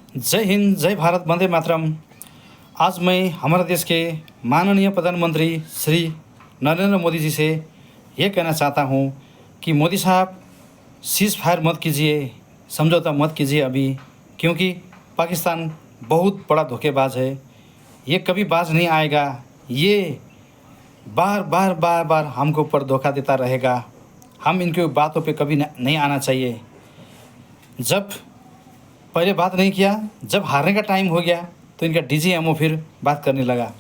जय हिंद, जय भारत, वंदे मातरम। आज मैं हमारे देश के माननीय प्रधानमंत्री श्री नरेंद्र मोदी जी से ये कहना चाहता हूँ कि मोदी साहब, सीज़ फायर मत कीजिए, समझौता मत कीजिए अभी, क्योंकि पाकिस्तान बहुत बड़ा धोखेबाज है। ये कभी बाज नहीं आएगा। ये बार बार बार बार हमको ऊपर धोखा देता रहेगा। हम इनके बातों पे कभी नहीं आना चाहिए। जब पहले बात नहीं किया, जब हारने का टाइम हो गया तो इनका डीजीएमओ फिर बात करने लगा।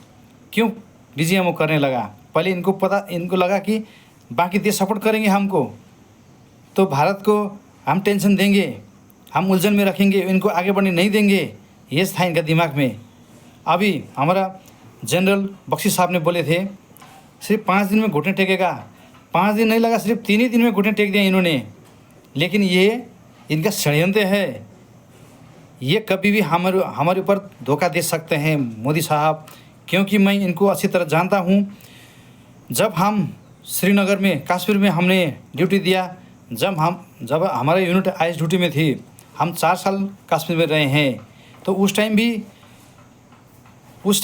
क्यों डीजीएमओ करने लगा? पहले इनको लगा कि बाकी देश सपोर्ट करेंगे हमको, तो भारत को हम टेंशन देंगे, हम उलझन में रखेंगे, इनको आगे बढ़ने नहीं देंगे। ये था इनका दिमाग में। अभी हमारा जनरल बख्शी साहब ने बोले थे सिर्फ 5 दिन में घुटने टेकेगा। 5 दिन नहीं लगा, सिर्फ 3 ही दिन में घुटने टेक दिया इन्होंने। लेकिन ये इनका षड्यंत्र है। ये कभी भी हमारे ऊपर धोखा दे सकते हैं मोदी साहब, क्योंकि मैं इनको अच्छी तरह जानता हूँ। जब हम श्रीनगर में, कश्मीर में हमने ड्यूटी दिया, जब हमारे यूनिट आइस ड्यूटी में थी, हम 4 साल कश्मीर में रहे हैं। तो उस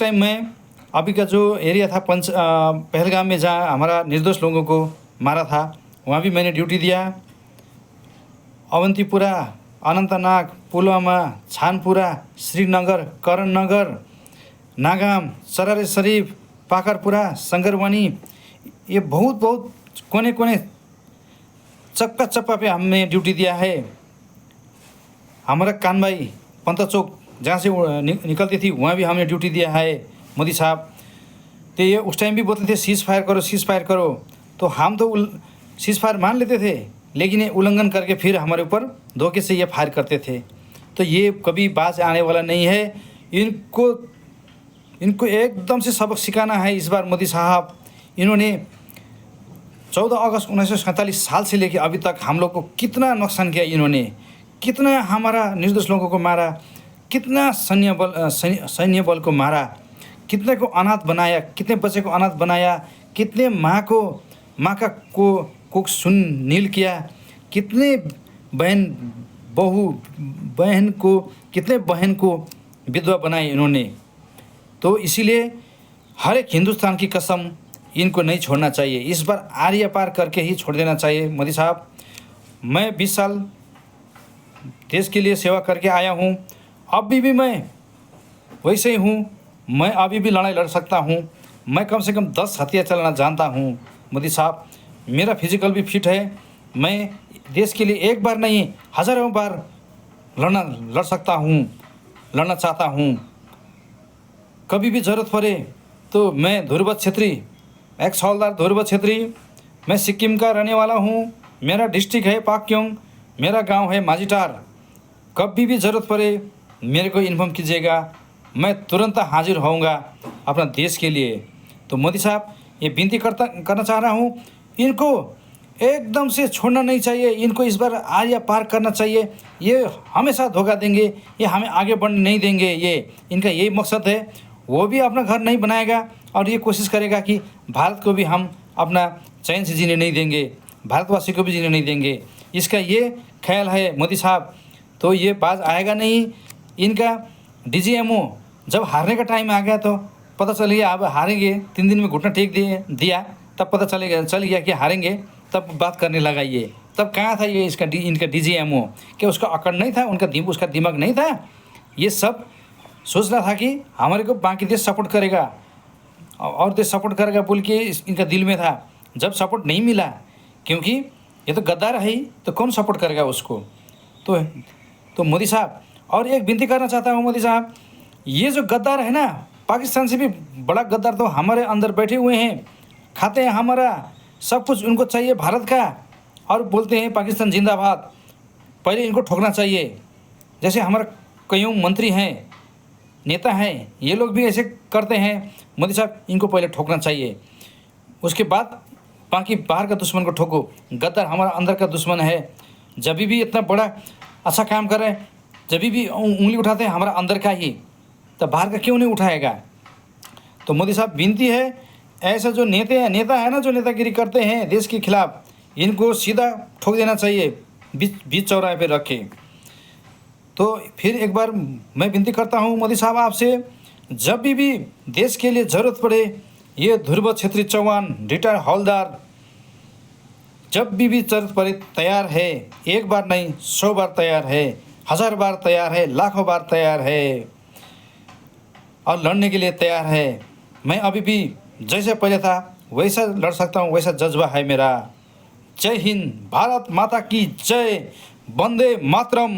टाइम मैं अभी का जो एरिया था पहलगाम में, जहाँ हमारा निर्दोष लोगों को मारा था, वहाँ भी मैंने ड्यूटी दिया। अवंतीपुरा, अनंतनाग, पुलवामा, छानपुरा, श्रीनगर, करणनगर, नागाम, सरार शरीफ, पाकरपुरा, संगरवानी, ये बहुत कोने कोने चप्पा चप्पा पे हमने ड्यूटी दिया है। हमारा कानबाई पंता चौक जहाँ से निकलती थी, वहाँ भी हमने ड्यूटी दिया है मोदी साहब। तो ये उस टाइम भी बोलते थे सीज़ फायर करो, तो हम तो सीज़ फायर मान लेते थे, लेकिन ये उल्लंघन करके फिर हमारे ऊपर धोखे से ये फायर करते थे। तो ये कभी बाज आने वाला नहीं है। इनको एकदम से सबक सिखाना है इस बार मोदी साहब। इन्होंने 14 अगस्त 1947 साल से लेकर अभी तक हम लोग को कितना नुकसान किया। इन्होंने कितना हमारा निर्दोष लोगों को मारा, कितना सैन्य बल को मारा, कितने को अनाथ बनाया, कितने बच्चे को अनाथ बनाया, कितने माँ का कुछ सुन नील किया, कितने कितने बहन को विधवा बनाई इन्होंने। तो इसीलिए हर एक हिंदुस्तान की कसम इनको नहीं छोड़ना चाहिए। इस बार आर्य पार करके ही छोड़ देना चाहिए मोदी साहब। मैं 20 साल देश के लिए सेवा करके आया हूँ, अभी भी मैं वैसे ही हूँ। मैं अभी भी लड़ाई लड़ सकता हूँ। मैं कम से कम 10 हथियार चलाना जानता हूँ मोदी साहब। मेरा फिजिकल भी फिट है। मैं देश के लिए एक बार नहीं, हज़ारों बार लड़ना चाहता हूँ। कभी भी ज़रूरत पड़े तो मैं ध्रुव छेत्री, एक हवलदार ध्रुव छेत्री, मैं सिक्किम का रहने वाला हूँ। मेरा डिस्ट्रिक्ट है पाक्योंग, मेरा गांव है माझीटार। कभी भी ज़रूरत पड़े मेरे को इन्फॉर्म कीजिएगा, मैं तुरंत हाजिर होऊंगा अपना देश के लिए। तो मोदी साहब, ये विनती करना चाह रहा हूँ, इनको एकदम से छोड़ना नहीं चाहिए। इनको इस बार आर्या पार करना चाहिए। ये हमेशा धोखा देंगे, ये हमें आगे बढ़ने नहीं देंगे। ये इनका यही मकसद है। वो भी अपना घर नहीं बनाएगा और ये कोशिश करेगा कि भारत को भी हम अपना चैन से जीने नहीं देंगे, भारतवासी को भी जीने नहीं देंगे। इसका ये ख्याल है मोदी साहब। तो ये बाज आएगा नहीं। इनका डीजीएमओ जब हारने का टाइम आ गया तो पता चल गया अब हारेंगे, 3 दिन में घुटना टेक दिया, तब पता चल गया कि हारेंगे, तब बात करने लगा ये। तब कहाँ था ये इनका डीजीएमओ? क्या उसका अकड़ नहीं था? उसका दिमाग नहीं था? ये सब सोच रहा था कि हमारे को बाकी देश सपोर्ट करेगा और देश सपोर्ट करेगा बोल के इनका दिल में था। जब सपोर्ट नहीं मिला, क्योंकि ये तो गद्दार है ही, तो कौन सपोर्ट करेगा उसको? तो मोदी साहब, और एक विनती करना चाहता हूँ मोदी साहब, ये जो गद्दार है ना, पाकिस्तान से भी बड़ा गद्दार तो हमारे अंदर बैठे हुए हैं, खाते हैं हमारा सब कुछ, उनको चाहिए भारत का, और बोलते हैं पाकिस्तान जिंदाबाद। पहले इनको ठोकना चाहिए। जैसे हमारे कई मंत्री हैं, नेता हैं, ये लोग भी ऐसे करते हैं। मोदी साहब, इनको पहले ठोकना चाहिए, उसके बाद बाकी बाहर का दुश्मन को ठोको। गद्दार हमारा अंदर का दुश्मन है। जब भी इतना बड़ा अच्छा काम कर रहे हैं, जब भी उंगली उठाते हैं हमारा अंदर का ही, तो बाहर का क्यों नहीं उठाएगा? तो मोदी साहब, विनती है, ऐसा जो नेता है ना, जो नेतागिरी करते हैं देश के खिलाफ, इनको सीधा ठोक देना चाहिए, बीच चौराहे पे रख के। तो फिर एक बार मैं विनती करता हूँ मोदी साहब आपसे, जब भी देश के लिए ज़रूरत पड़े, ये ध्रुव छेत्री चौहान रिटायर्ड हवलदार जब भी ज़रूरत पड़े तैयार है। एक बार नहीं 100 बार तैयार है, 1000 बार तैयार है, लाखों बार तैयार है और लड़ने के लिए तैयार है। मैं अभी भी जैसे पहले था वैसा लड़ सकता हूँ, वैसा जज्बा है मेरा। जय हिंद, भारत माता की जय, वंदे मातरम।